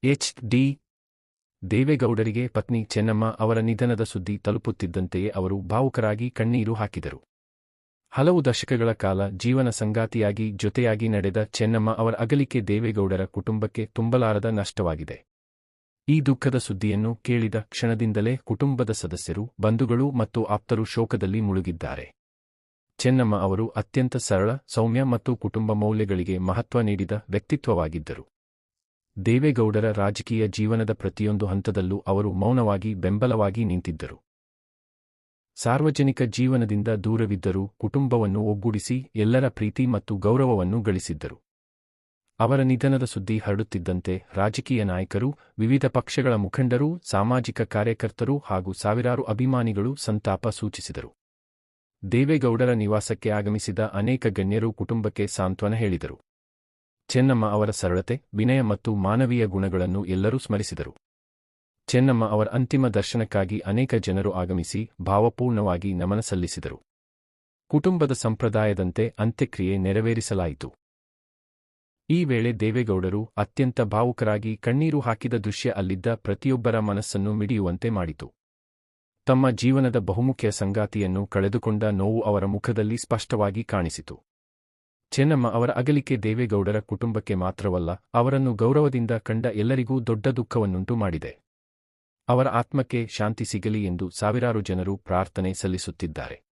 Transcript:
H D. ದೇವೇಗೌಡರಿಗೆ ಪತ್ನಿ ಚೆನ್ನಮ್ಮ ಅವರ ನಿಧನದ ಸುದ್ದಿ ತಲುಪುತ್ತಿದ್ದಂತೆಯೇ ಅವರು ಭಾವುಕರಾಗಿ ಕಣ್ಣೀರು ಹಾಕಿದರು. ಹಲವು ದಶಕಗಳ ಕಾಲ ಜೀವನ ಸಂಗಾತಿಯಾಗಿ ಜೊತೆಯಾಗಿ ನಡೆದ ಚೆನ್ನಮ್ಮ ಅವರ ಅಗಲಿಕೆ ದೇವೇಗೌಡರ ಕುಟುಂಬಕ್ಕೆ ತುಂಬಲಾರದ ನಷ್ಟವಾಗಿದೆ. ಈ ದುಃಖದ ಸುದ್ದಿಯನ್ನು ಕೇಳಿದ ಕ್ಷಣದಿಂದಲೇ ಕುಟುಂಬದ ಸದಸ್ಯರು, ಬಂಧುಗಳು ಮತ್ತು ಆಪ್ತರು ಶೋಕದಲ್ಲಿ ಮುಳುಗಿದ್ದಾರೆ. ಚೆನ್ನಮ್ಮ ಅವರು ಅತ್ಯಂತ ಸರಳ, ಸೌಮ್ಯ ಮತ್ತು ಕುಟುಂಬ ಮೌಲ್ಯಗಳಿಗೆ ಮಹತ್ವ ನೀಡಿದ ವ್ಯಕ್ತಿತ್ವವಾಗಿದ್ದರು. ದೇವೇಗೌಡರ ರಾಜಕೀಯ ಜೀವನದ ಪ್ರತಿಯೊಂದು ಹಂತದಲ್ಲೂ ಅವರು ಮೌನವಾಗಿ ಬೆಂಬಲವಾಗಿ ನಿಂತಿದ್ದರು. ಸಾರ್ವಜನಿಕ ಜೀವನದಿಂದ ದೂರವಿದ್ದರೂ ಕುಟುಂಬವನ್ನು ಒಗ್ಗೂಡಿಸಿ ಎಲ್ಲರ ಪ್ರೀತಿ ಮತ್ತು ಗೌರವವನ್ನು ಗಳಿಸಿದ್ದರು. ಅವರ ನಿಧನದ ಸುದ್ದಿ ಹರಡುತ್ತಿದ್ದಂತೆ ರಾಜಕೀಯ ನಾಯಕರು, ವಿವಿಧ ಪಕ್ಷಗಳ ಮುಖಂಡರು, ಸಾಮಾಜಿಕ ಕಾರ್ಯಕರ್ತರು ಹಾಗೂ ಸಾವಿರಾರು ಅಭಿಮಾನಿಗಳು ಸಂತಾಪ ಸೂಚಿಸಿದರು. ದೇವೇಗೌಡರ ನಿವಾಸಕ್ಕೆ ಆಗಮಿಸಿದ ಅನೇಕ ಗಣ್ಯರು ಕುಟುಂಬಕ್ಕೆ ಸಾಂತ್ವನ ಹೇಳಿದರು. ಚೆನ್ನಮ್ಮ ಅವರ ಸರಳತೆ, ವಿನಯ ಮತ್ತು ಮಾನವೀಯ ಗುಣಗಳನ್ನು ಎಲ್ಲರೂ ಸ್ಮರಿಸಿದರು. ಚೆನ್ನಮ್ಮ ಅವರ ಅಂತಿಮ ದರ್ಶನಕ್ಕಾಗಿ ಅನೇಕ ಜನರು ಆಗಮಿಸಿ ಭಾವಪೂರ್ಣವಾಗಿ ನಮನ ಸಲ್ಲಿಸಿದರು. ಕುಟುಂಬದ ಸಂಪ್ರದಾಯದಂತೆ ಅಂತ್ಯಕ್ರಿಯೆ ನೆರವೇರಿಸಲಾಯಿತು. ಈ ವೇಳೆ ದೇವೇಗೌಡರು ಅತ್ಯಂತ ಭಾವುಕರಾಗಿ ಕಣ್ಣೀರು ಹಾಕಿದ ದೃಶ್ಯ ಅಲ್ಲಿದ್ದ ಪ್ರತಿಯೊಬ್ಬರ ಮನಸ್ಸನ್ನು ಮಿಡಿಯುವಂತೆ ಮಾಡಿತು. ತಮ್ಮ ಜೀವನದ ಬಹುಮುಖ್ಯ ಸಂಗಾತಿಯನ್ನು ಕಳೆದುಕೊಂಡ ನೋವು ಅವರ ಮುಖದಲ್ಲಿ ಸ್ಪಷ್ಟವಾಗಿ ಕಾಣಿಸಿತು. ಚೆನ್ನಮ್ಮ ಅವರ ಅಗಲಿಕೆ ದೇವೇಗೌಡರ ಕುಟುಂಬಕ್ಕೆ ಮಾತ್ರವಲ್ಲ, ಅವರನ್ನು ಗೌರವದಿಂದ ಕಂಡ ಎಲ್ಲರಿಗೂ ದೊಡ್ಡ ದುಃಖವನ್ನುಂಟು ಮಾಡಿದೆ. ಅವರ ಆತ್ಮಕ್ಕೆ ಶಾಂತಿ ಸಿಗಲಿ ಎಂದು ಸಾವಿರಾರು ಜನರು ಪ್ರಾರ್ಥನೆ ಸಲ್ಲಿಸುತ್ತಿದ್ದಾರೆ.